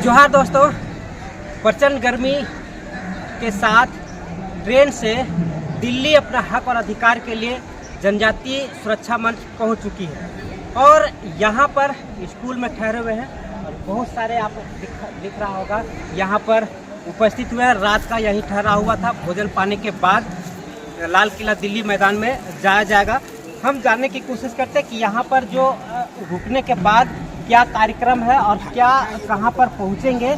जोहार दोस्तों, प्रचंड गर्मी के साथ ट्रेन से दिल्ली अपना हक और अधिकार के लिए जनजातीय सुरक्षा मंच पहुंच चुकी है और यहाँ पर स्कूल में ठहरे हुए हैं और बहुत सारे आपको दिख रहा होगा यहाँ पर उपस्थित हुए हैं। रात का यही ठहरा हुआ था। भोजन पाने के बाद लाल किला दिल्ली मैदान में जाया जाएगा। हम जानने की कोशिश करते हैं कि यहाँ पर जो रुकने के बाद क्या कार्यक्रम है और क्या कहाँ पर पहुँचेंगे,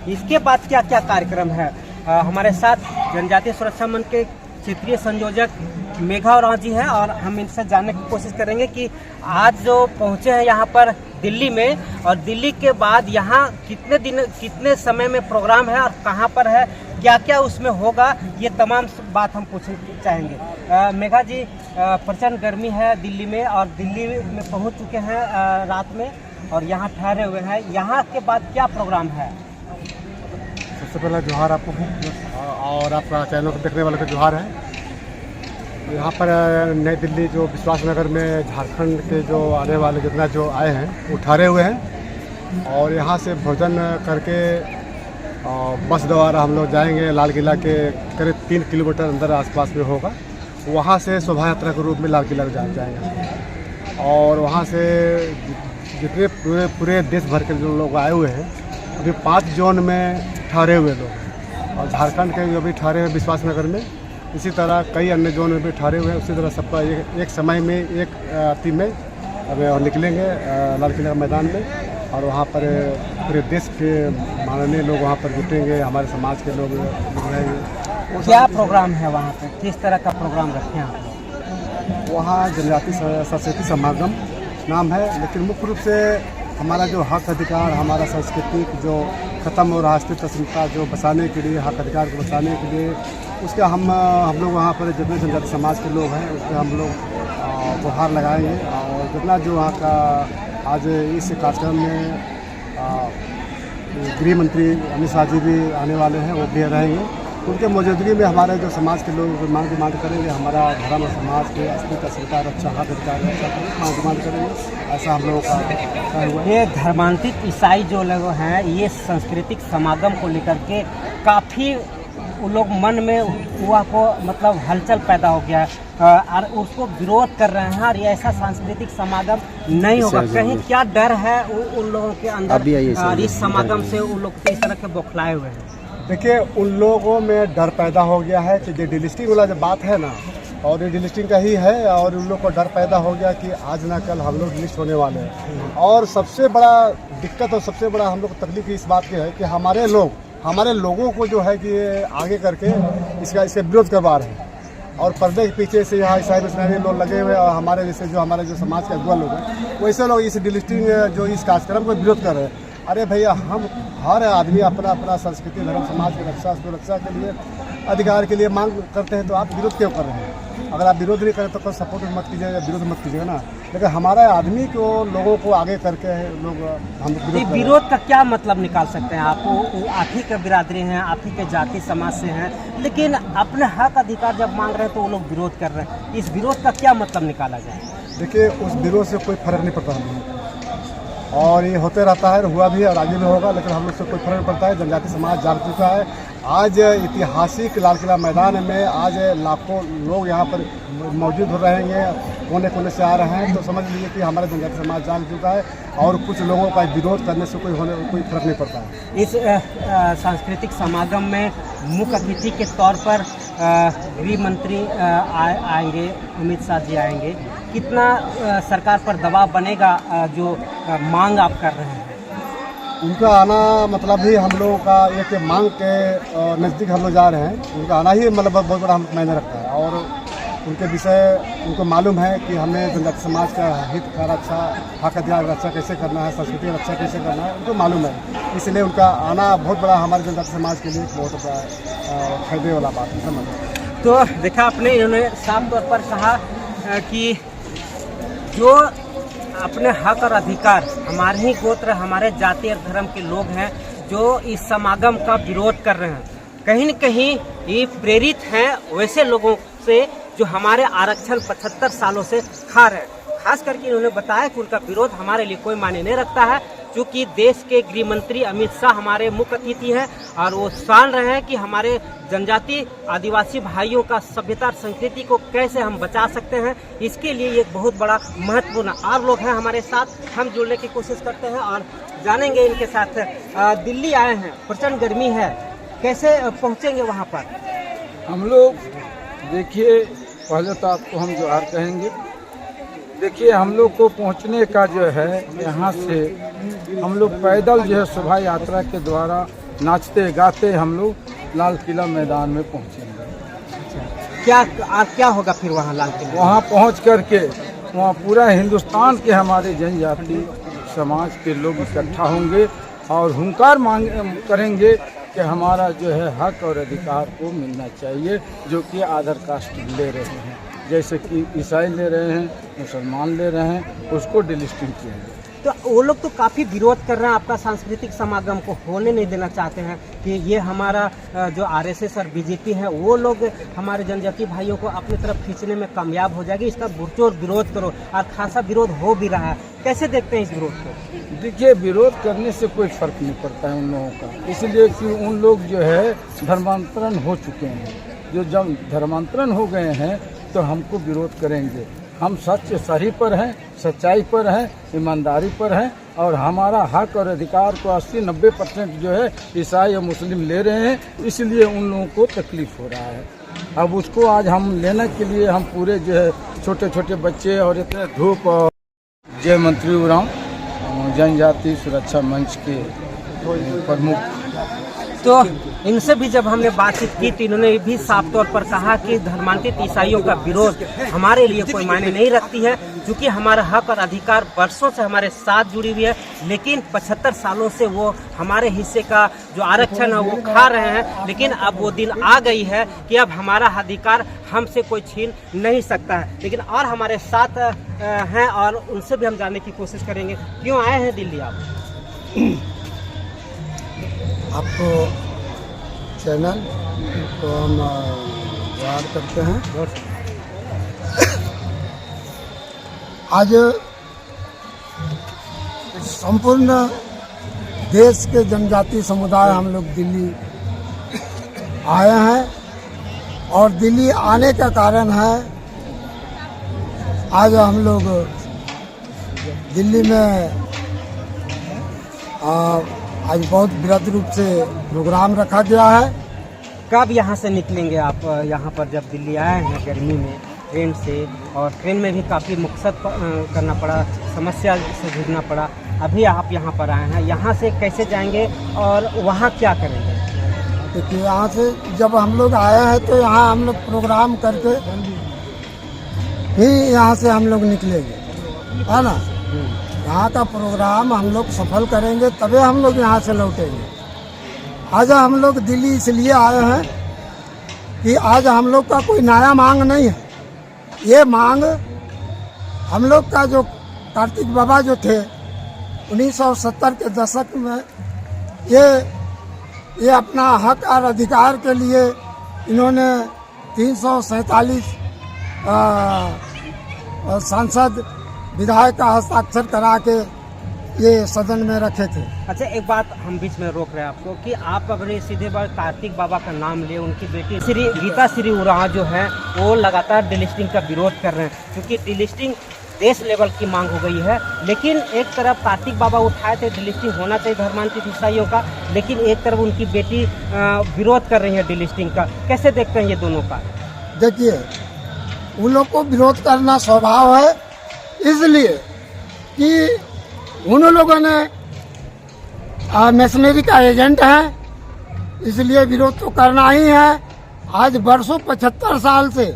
इसके बाद क्या क्या कार्यक्रम है। हमारे साथ जनजातीय सुरक्षा मंच के क्षेत्रीय संयोजक मेघा और जी हैं और हम इनसे जानने की कोशिश करेंगे कि आज जो पहुँचे हैं यहाँ पर दिल्ली में और दिल्ली के बाद यहाँ कितने समय में प्रोग्राम है और कहाँ पर है, क्या क्या उसमें होगा, ये तमाम बात हम पूछना चाहेंगे। मेघा जी, प्रचंड गर्मी है दिल्ली में और दिल्ली में पहुँच चुके हैं रात में और यहाँ ठहरे हुए हैं। यहाँ के बाद क्या प्रोग्राम है? सबसे पहले जोहार आपको और आपका चैनल को देखने वालों को जोहार है। यहाँ पर नई दिल्ली जो विश्वास नगर में झारखंड के जो आने वाले जितना जो आए हैं वो ठहरे हुए हैं और यहाँ से भोजन करके बस द्वारा हम लोग जाएंगे लाल किला के करीब 3 किलोमीटर अंदर आसपास में होगा। वहाँ से शोभा यात्रा के रूप में लाल किला जाएंगे और वहाँ से जितने पूरे देश भर के जो लोग आए हुए हैं अभी 5 जोन में ठहरे हुए लोग और झारखंड के जो भी ठहरे हैं विश्वास नगर में, इसी तरह कई अन्य जोन में भी ठहरे हुए हैं। उसी तरह सबका एक समय में एक टीम में अब निकलेंगे लाल किला मैदान में और वहाँ पर पूरे देश के माननीय लोग वहाँ पर जुटेंगे, हमारे समाज के लोग रहेंगे। क्या प्रोग्राम है वहाँ पे, किस तरह का प्रोग्राम रखे हैं आप? वहाँ जनजातीय संस्कृति समागम नाम है, लेकिन मुख्य रूप से हमारा जो हक अधिकार, हमारा सांस्कृतिक जो ख़त्म हो रहा है अस्तित्वता जो बचाने के लिए, हक अधिकार को बचाने के लिए उसका हम लोग वहाँ पर जितने जनजातीय समाज के लोग हैं उसके हम लोग गुहार लगाएंगे और जितना जो वहाँ का आज इस कार्यक्रम में गृह मंत्री अमित शाह जी भी आने वाले हैं, वो भी रहेंगे। उनके मौजूदगी में हमारे जो समाज के लोग मांग करेंगे, हमारा धर्म और समाज के अस्तित्व रक्षा, हक अधिकार रक्षा मांग करेंगे। ऐसा हम लोगों का हुआ। ये धर्मांतरित ईसाई जो लोग हैं, ये सांस्कृतिक समागम को लेकर के काफ़ी उन लोग मन में हुआ को मतलब हलचल पैदा हो गया और उसको विरोध कर रहे हैं और ये ऐसा सांस्कृतिक समागम नहीं होगा। कहीं क्या डर है उन लोगों के अंदर और इस समागम से उन लोग किस तरह के बौखलाए हुए हैं? देखिए, उन लोगों में डर पैदा हो गया है कि डिलिस्टिंग वाला जो बात है ना, और ये डिलिस्टिंग का ही है और उन लोग को डर पैदा हो गया कि आज ना कल हम लोग लिस्ट होने वाले हैं। और सबसे बड़ा दिक्कत और सबसे बड़ा हम लोग को तकलीफ इस बात की है कि हमारे लोगों को जो है कि आगे करके इससे विरोध करवा रहे हैं और पर्दे के पीछे से यहाँ ईसाई मिशनरी लोग लगे हुए और हमारे जो समाज के अगुआ लोग हैं वैसे लोग इस डिलिस्टिंग जो इस कार्यक्रम को विरोध कर रहे हैं। अरे भैया, हम हर आदमी अपना संस्कृति, धर्म, समाज की सुरक्षा के लिए, अधिकार के लिए मांग करते हैं, तो आप विरोध क्यों कर रहे हैं? अगर आप विरोध नहीं करें तो कोई सपोर्ट मत कीजिएगा, विरोध मत कीजिएगा ना। लेकिन हमारा आदमी को लोगों को आगे करके लोग हम विरोध का क्या मतलब निकाल सकते हैं? आपको आप ही के बिरादरी हैं, आप ही के जाति समाज से हैं, लेकिन अपने हक अधिकार जब मांग रहे हैं तो वो लोग विरोध कर रहे हैं। इस विरोध का क्या मतलब निकाला जाए? देखिए, उस विरोध से कोई फर्क नहीं पड़ता हम और ये होते रहता है, हुआ भी और आगे भी होगा, लेकिन हम लोग से कोई फर्क नहीं पड़ता है। जनजातीय समाज जाग चुका है। आज ऐतिहासिक लाल किला मैदान में आज लाखों लोग यहाँ पर मौजूद हो रहेंगे, कोने कोने से आ रहे हैं, तो समझ लीजिए कि हमारे जनजातीय समाज जाग चुका है और कुछ लोगों का विरोध करने से कोई फर्क नहीं पड़ता है। इस सांस्कृतिक समागम में मुख्य अतिथि के तौर पर गृह मंत्री आएंगे, अमित शाह जी आएंगे। कितना सरकार पर दबाव बनेगा जो मांग आप कर रहे हैं? उनका आना मतलब ही हम लोगों का एक मांग के नज़दीक हम लोग जा रहे हैं। उनका आना ही मतलब बहुत बड़ा मायने रखता है और उनके विषय उनको मालूम है कि हमें जनजातीय समाज का हित का रक्षा, हक अधिकार रक्षा कैसे करना है, संस्कृति की रक्षा कैसे करना है, उनको मालूम है। इसलिए उनका आना बहुत बड़ा हमारे जनजातीय समाज के लिए बहुत बड़ा फायदे वाला बात है, समझ। तो देखा आपने, इन्होंने साफ तौर पर कहा कि जो अपने हक और अधिकार, हमारे ही गोत्र, हमारे जाति और धर्म के लोग हैं जो इस समागम का विरोध कर रहे हैं, कहीं न कहीं ये प्रेरित हैं वैसे लोगों से जो हमारे आरक्षण 75 सालों से खा रहे हैं। खास करके इन्होंने बताया कि उनका विरोध हमारे लिए कोई मायने नहीं रखता है चूँकि देश के गृह मंत्री अमित शाह हमारे मुख्य अतिथि हैं और वो सान रहे हैं कि हमारे जनजाति आदिवासी भाइयों का सभ्यता और संस्कृति को कैसे हम बचा सकते हैं। इसके लिए एक बहुत बड़ा महत्वपूर्ण और लोग हैं हमारे साथ, हम जुड़ने की कोशिश करते हैं और जानेंगे इनके साथ। दिल्ली आए हैं, प्रचंड गर्मी है, कैसे पहुंचेंगे वहां पर? हम लोग देखिए, पहले तो आपको हम जोहार कहेंगे। देखिए, हम लोग को पहुंचने का जो है यहाँ से हम लोग पैदल जो है शोभा यात्रा के द्वारा नाचते गाते हम लोग लाल किला मैदान में पहुंचेंगे। क्या होगा फिर वहाँ लाल किले? वहाँ पहुँच करके वहाँ पूरा हिंदुस्तान के हमारे जनजाति समाज के लोग इकट्ठा होंगे और हुंकार मांग करेंगे कि हमारा जो है हक और अधिकार को मिलना चाहिए, जो कि अदर कास्ट ले रहे हैं, जैसे कि ईसाई ले रहे हैं, मुसलमान ले रहे हैं, उसको डिलिस्टिंग किया जाए। तो वो लोग तो काफ़ी विरोध कर रहे हैं, आपका सांस्कृतिक समागम को होने नहीं देना चाहते हैं कि ये हमारा जो आरएसएस और बीजेपी है वो लोग हमारे जनजातीय भाइयों को अपनी तरफ खींचने में कामयाब हो जाएगी। इसका पुरजोर विरोध करो और खासा विरोध हो भी रहा है, कैसे देखते हैं इस विरोध को? देखिए, विरोध करने से कोई फर्क नहीं पड़ता है उन लोगों का, इसलिए कि उन लोग जो है धर्मांतरण हो चुके हैं। जो जब धर्मांतरण हो गए हैं तो हमको विरोध करेंगे। हम सही पर हैं, सच्चाई पर हैं, ईमानदारी पर हैं और हमारा हक और अधिकार को 80-90% जो है ईसाई और मुस्लिम ले रहे हैं, इसलिए उन लोगों को तकलीफ हो रहा है। अब उसको आज हम लेने के लिए हम पूरे जो है छोटे छोटे बच्चे और इतने धूप और जय मंत्री उरांव जनजाति सुरक्षा मंच के प्रमुख, तो इनसे भी जब हमने बातचीत की तो इन्होंने भी साफ तौर पर कहा कि धर्मांतरित ईसाइयों का विरोध हमारे लिए कोई मायने नहीं रखती है, क्योंकि हमारा हक और अधिकार वर्षों से हमारे साथ जुड़ी हुई है, लेकिन 75 सालों से वो हमारे हिस्से का जो आरक्षण है वो खा रहे हैं। लेकिन अब वो दिन आ गई है कि अब हमारा अधिकार हमसे कोई छीन नहीं सकता है। लेकिन और हमारे साथ हैं और उनसे भी हम जानने की कोशिश करेंगे, क्यों आए हैं दिल्ली आप? आपको चैनल को हम याद करते हैं। आज संपूर्ण देश के जनजातीय समुदाय हम लोग दिल्ली आए हैं और दिल्ली आने का कारण है, आज हम लोग दिल्ली में आज बहुत बृहद रूप से प्रोग्राम रखा गया है। कब यहाँ से निकलेंगे आप? यहाँ पर जब दिल्ली आए हैं गर्मी में ट्रेन से, और ट्रेन में भी काफ़ी मकसद करना पड़ा, समस्या से जूझना पड़ा, अभी आप यहाँ पर आए हैं, यहाँ से कैसे जाएंगे और वहाँ क्या करेंगे? देखिए, यहाँ से जब हम लोग आए हैं तो यहाँ हम लोग प्रोग्राम करके ही यहाँ से हम लोग निकलेंगे, है ना। यहाँ का प्रोग्राम हम लोग सफल करेंगे तभी हम लोग यहाँ से लौटेंगे। आज हम लोग दिल्ली इसलिए आए हैं कि आज हम लोग का कोई नया मांग नहीं है। ये मांग हम लोग का जो कार्तिक बाबा जो थे 1970 के दशक में ये अपना हक और अधिकार के लिए इन्होंने 347 सांसद विधायक का हस्ताक्षर करा के ये सदन में रखे थे। अच्छा, एक बात हम बीच में रोक रहे हैं आपको कि आप अपने सीधे बार कार्तिक बाबा का नाम ले, उनकी बेटी श्री गीता श्री उरांव जो है वो लगातार डिलिस्टिंग का विरोध कर रहे हैं, क्योंकि डिलिस्टिंग देश लेवल की मांग हो गई है। लेकिन एक तरफ कार्तिक बाबा उठाए थे डिलिस्टिंग होना चाहिए धर्मांतरित ईसाइयों का, लेकिन एक तरफ उनकी बेटी विरोध कर रही है डिलिस्टिंग का, कैसे देखते हैं ये दोनों का? देखिए, उन लोग को विरोध करना स्वभाव है, इसलिए कि उन लोगों ने मिशनरी का एजेंट है, इसलिए विरोध तो करना ही है। आज वर्षों 75 साल से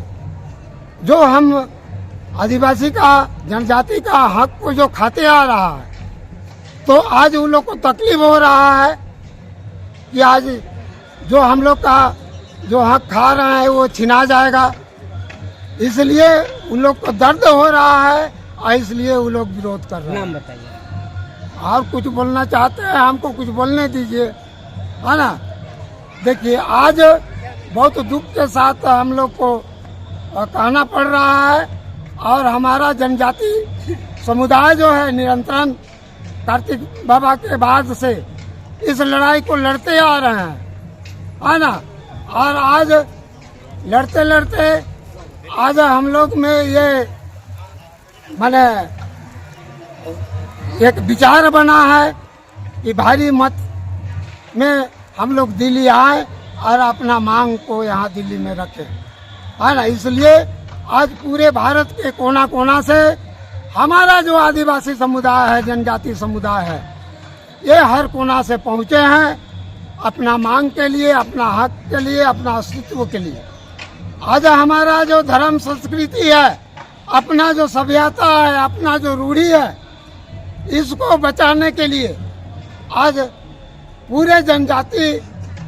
जो हम आदिवासी का जनजाति का हक को जो खाते आ रहा है, तो आज उन लोग को तकलीफ हो रहा है कि आज जो हम लोग का जो हक खा रहे हैं वो छिना जाएगा, इसलिए उन लोग को दर्द हो रहा है और इसलिए वो लोग विरोध कर रहे हैं। नाम बताइए। और कुछ बोलना चाहते हैं, हमको कुछ बोलने दीजिए, है ना। देखिए, आज बहुत दुख के साथ हम लोग को कहना पड़ रहा है और हमारा जनजाति समुदाय जो है निरंतर कार्तिक बाबा के बाद से इस लड़ाई को लड़ते आ रहे हैं, है ना। और आज लड़ते लड़ते आज हम लोग में ये माने एक विचार बना है कि भारी मत में हम लोग दिल्ली आए और अपना मांग को यहाँ दिल्ली में रखें, है ना। इसलिए आज पूरे भारत के कोना कोना से हमारा जो आदिवासी समुदाय है, जनजाति समुदाय है, ये हर कोना से पहुँचे हैं अपना मांग के लिए, अपना हक के लिए, अपना अस्तित्व के लिए। आज हमारा जो धर्म संस्कृति है, अपना जो सभ्यता है, अपना जो रूढ़ी है, इसको बचाने के लिए आज पूरे जनजाति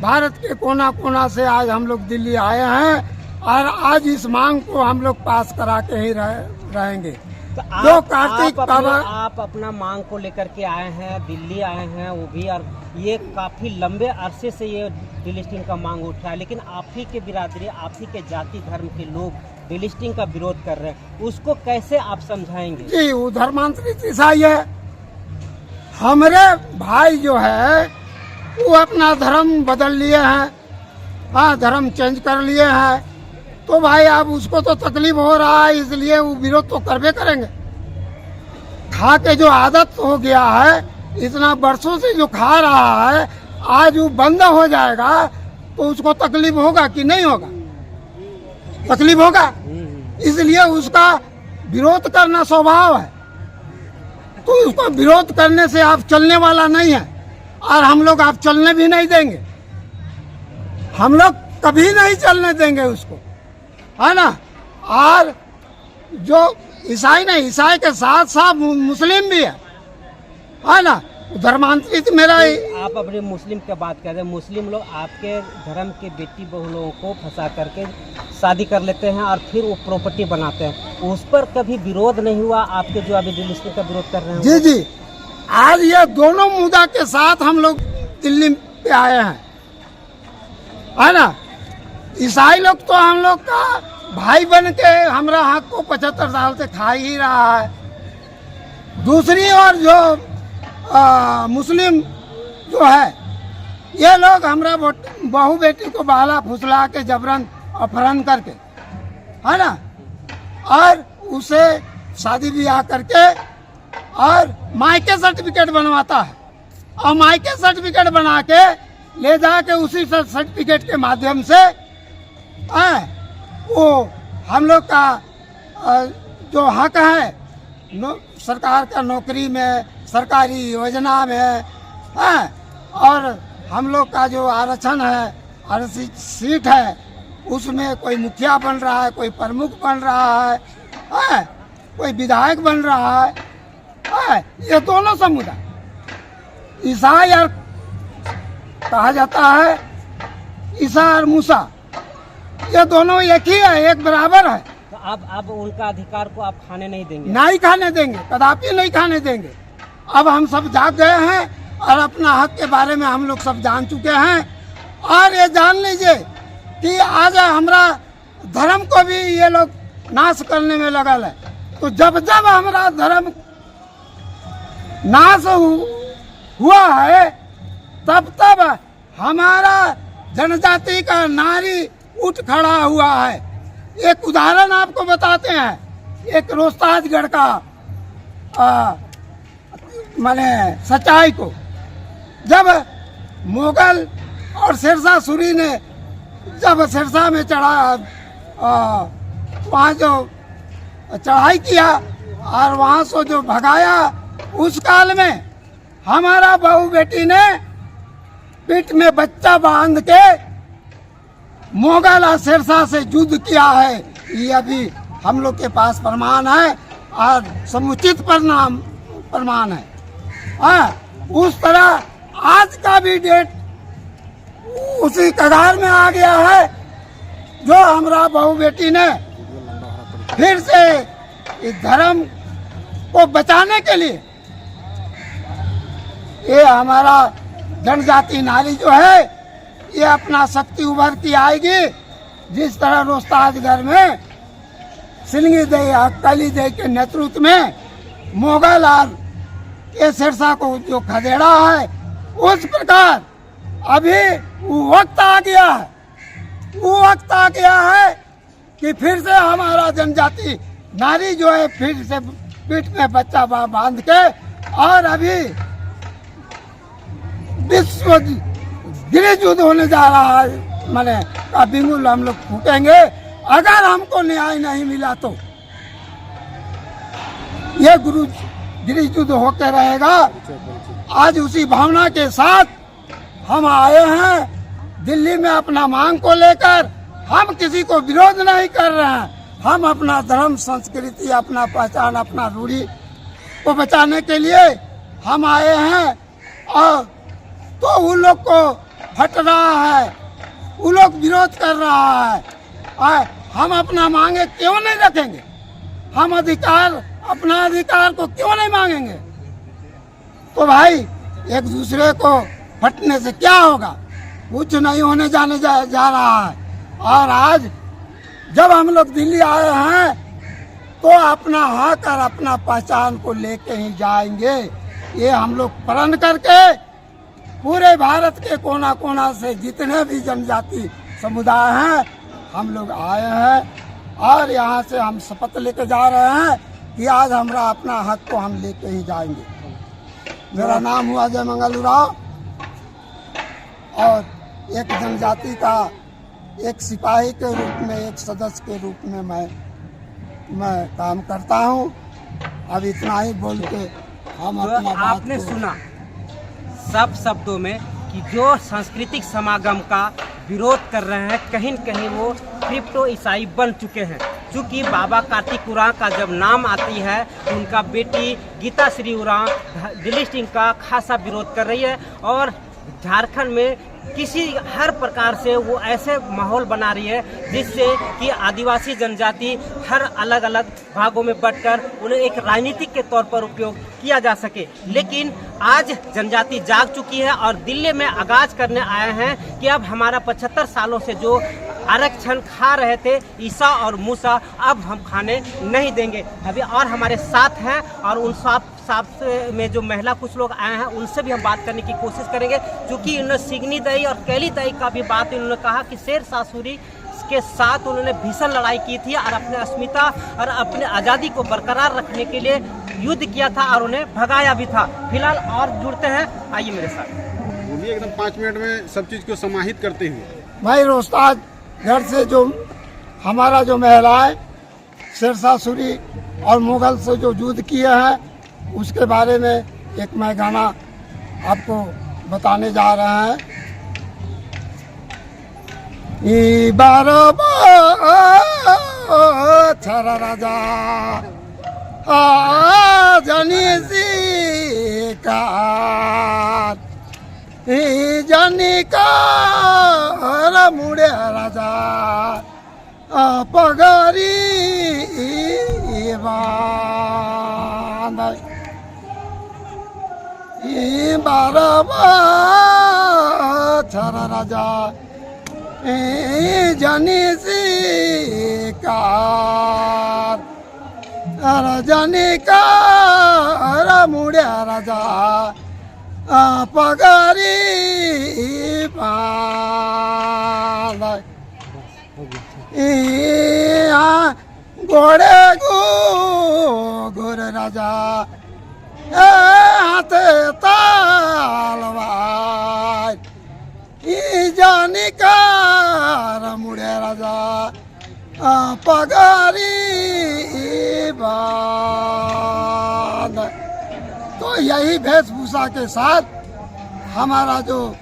भारत के कोना कोना से आज हम लोग दिल्ली आए हैं और आज इस मांग को हम लोग पास करा के ही रहेंगे। तो जो कार्तिक बाबा आप अपना मांग को लेकर के आए हैं, दिल्ली आए हैं, वो भी, और ये काफी लंबे अरसे से ये डिलिस्टिंग का मांग उठा है, लेकिन आप ही के बिरादरी, आप ही के जाति धर्म के लोग डिलिस्टिंग का विरोध कर रहे हैं, उसको कैसे आप समझाएंगे? जी, वो धर्मांतरित ईसाई है। हमारे भाई जो है वो अपना धर्म बदल लिए हैं, हाँ, धर्म चेंज कर लिए हैं, तो भाई अब उसको तो तकलीफ हो रहा है, इसलिए वो विरोध तो करबे करेंगे। खा के जो आदत हो गया है, इतना बरसों से जो खा रहा है, आज वो बंद हो जाएगा तो उसको तकलीफ होगा कि नहीं होगा? तकलीफ होगा। इसलिए उसका विरोध करना स्वभाव है, तो उसको विरोध करने से आप चलने वाला नहीं है, और हम लोग आप चलने भी नहीं देंगे, हम लोग कभी नहीं चलने देंगे उसको, है ना। और जो ईसाई नहीं, ईसाई के साथ साथ मुस्लिम भी है ना। धर्मांतरित मेरा आप अपने मुस्लिम की बात कर रहे हैं, मुस्लिम लोग आपके धर्म के बेटी बहू लोगों को फंसा करके शादी कर लेते हैं और फिर वो प्रॉपर्टी बनाते हैं, उस पर कभी विरोध नहीं हुआ आपके जो अभी डिलिस्टिंग का विरोध कर रहे हैं? जी जी, आज ये दोनों मुद्दा के साथ हम लोग दिल्ली पे आए हैं, है ना। ईसाई लोग तो हम लोग का भाई बन के हमारा हक को 75 साल से खा ही रहा है। दूसरी ओर जो मुस्लिम जो है, ये लोग हमारा बहू बेटी को बहला फुसला के जबरन अपहरण करके, है ना, और उसे शादी ब्याह करके और मायके सर्टिफिकेट बनवाता है, और मायके सर्टिफिकेट बना के ले जाके उसी सर्टिफिकेट के माध्यम से वो हम लोग का जो हक है सरकार का नौकरी में, सरकारी योजना में, और हम लोग का जो आरक्षण है, आरक्षित सीट है, उसमें कोई मुखिया बन रहा है, कोई प्रमुख बन रहा है, कोई विधायक बन रहा है, ये दोनों समुदाय ईसाई और कहा जाता है, ईसा और मूसा, ये दोनों एक ही है, एक बराबर है। तो अब उनका अधिकार को आप खाने नहीं देंगे? नहीं खाने देंगे, कदापि नहीं खाने देंगे। अब हम सब जाग गए हैं और अपना हक के बारे में हम लोग सब जान चुके हैं, और ये जान लीजिए कि आज हमारा धर्म को भी ये लोग नाश करने में लगल है। तो जब जब हमारा धर्म नाश हुआ है, तब तब हमारा जनजाति का नारी उठ खड़ा हुआ है। एक उदाहरण आपको बताते हैं, एक रोहतासगढ़ का माने सच्चाई को, जब मुगल और शेरशाह सूरी ने जब शेरशाह में वहाँ जो चढ़ाई किया और वहाँ से जो भगाया, उस काल में हमारा बहू बेटी ने पीठ में बच्चा बांध के मुगल और शेरशाह से युद्ध किया है। ये अभी हम लोग के पास प्रमाण है और समुचित प्रमाण है। उस तरह आज का भी डेट उसी कगार में आ गया है, जो हमारा बहू बेटी ने फिर से इस धर्म को बचाने के लिए, ये हमारा जनजाति नारी जो है, ये अपना शक्ति उभर के आएगी। जिस तरह रोहतासगढ़ में सिलंगी देई और काली देई के नेतृत्व में मुगल और ये सिरसा को जो खदेड़ा है, उस प्रकार अभी वो वक्त आ गया है, वो वक्त आ गया है कि फिर से हमारा जनजाति नारी जो है फिर से पीठ में बच्चा बांध के और अभी विश्व गृह युद्ध होने जा रहा है, माने का बिंगुल हम लोग फूटेंगे अगर हमको न्याय नहीं मिला तो। ये गृह युद्ध होकर रहेगा। आज उसी भावना के साथ हम आए हैं दिल्ली में अपना मांग को लेकर। हम किसी को विरोध नहीं कर रहे हैं, हम अपना धर्म, संस्कृति, अपना पहचान, अपना रूढ़ी को बचाने के लिए हम आए हैं। और तो उन लोग को फट रहा है, वो लोग विरोध कर रहा है। हम अपना मांगे क्यों नहीं रखेंगे? हम अधिकार, अपना अधिकार को क्यों नहीं मांगेंगे? तो भाई एक दूसरे को फटने से क्या होगा? कुछ नहीं होने जाने जा रहा है। और आज जब हम लोग दिल्ली आए हैं तो अपना हक और अपना पहचान को लेके ही जाएंगे। ये हम लोग प्रण करके पूरे भारत के कोना कोना से जितने भी जनजाति समुदाय हैं हम लोग आए हैं और यहाँ से हम शपथ लेके जा रहे हैं कि आज हमारा अपना हक को हम लेके ही जाएंगे। मेरा नाम हुआ जय मंगल उरांव और एक जनजाति का एक सिपाही के रूप में, एक सदस्य के रूप में मैं काम करता हूँ। अब इतना ही बोल के हम तो अपना आपने सुना सब शब्दों में कि जो सांस्कृतिक समागम का विरोध कर रहे हैं कहीं न कहीं वो क्रिप्टो ईसाई बन चुके हैं। चूँकि बाबा कार्तिक उरांव का जब नाम आती है तो उनका बेटी गीता श्री उरांव डिलिस्टिंग का खासा विरोध कर रही है और झारखंड में किसी हर प्रकार से वो ऐसे माहौल बना रही है जिससे कि आदिवासी जनजाति हर अलग अलग भागों में बंटकर उन्हें एक राजनीतिक के तौर पर उपयोग किया जा सके। लेकिन आज जनजाति जाग चुकी है और दिल्ली में आगाज करने आए हैं कि अब हमारा 75 सालों से जो आरक्षण खा रहे थे ईसा और मूसा, अब हम खाने नहीं देंगे। अभी और हमारे साथ हैं और उन साथ में जो महिला कुछ लोग आए हैं उनसे भी हम बात करने की कोशिश करेंगे। क्योंकि इन्होंने सिगनी दई और कैली दई का भी बात इन्होंने कहा कि शेर शाह सूरी के साथ उन्होंने भीषण लड़ाई की थी और अपने अस्मिता और अपने आज़ादी को बरकरार रखने के लिए युद्ध किया था और उन्हें भगाया भी था। फिलहाल और जुड़ते हैं, आइए मेरे साथ। बोलिए एकदम 5 मिनट में सब चीज़ को समाहित करते हुए। भाई रोस्ताज घर से जो हमारा जो महिलाएं शेरशाह सूरी और मुगल से जो युद्ध किए हैं उसके बारे में एक मैं गाना आपको बताने जा रहे हैं। ई बारो छरा राजा जनी सी कार जनी कार मुड़े राजा पगारी बांध बारबा छरा राजा जनी सी कार जनी कार मुड़े राजा पगारी बांध गोड़े गोर राजा हाथे तालवार जानिकार मुड़े राजा पगारी बांध। तो यही वेशभूषा के साथ हमारा जो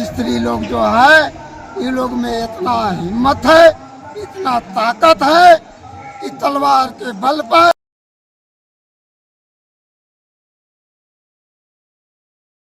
स्त्री लोग जो है ये लोग में इतना हिम्मत है, इतना ताकत है कि तलवार के बल पर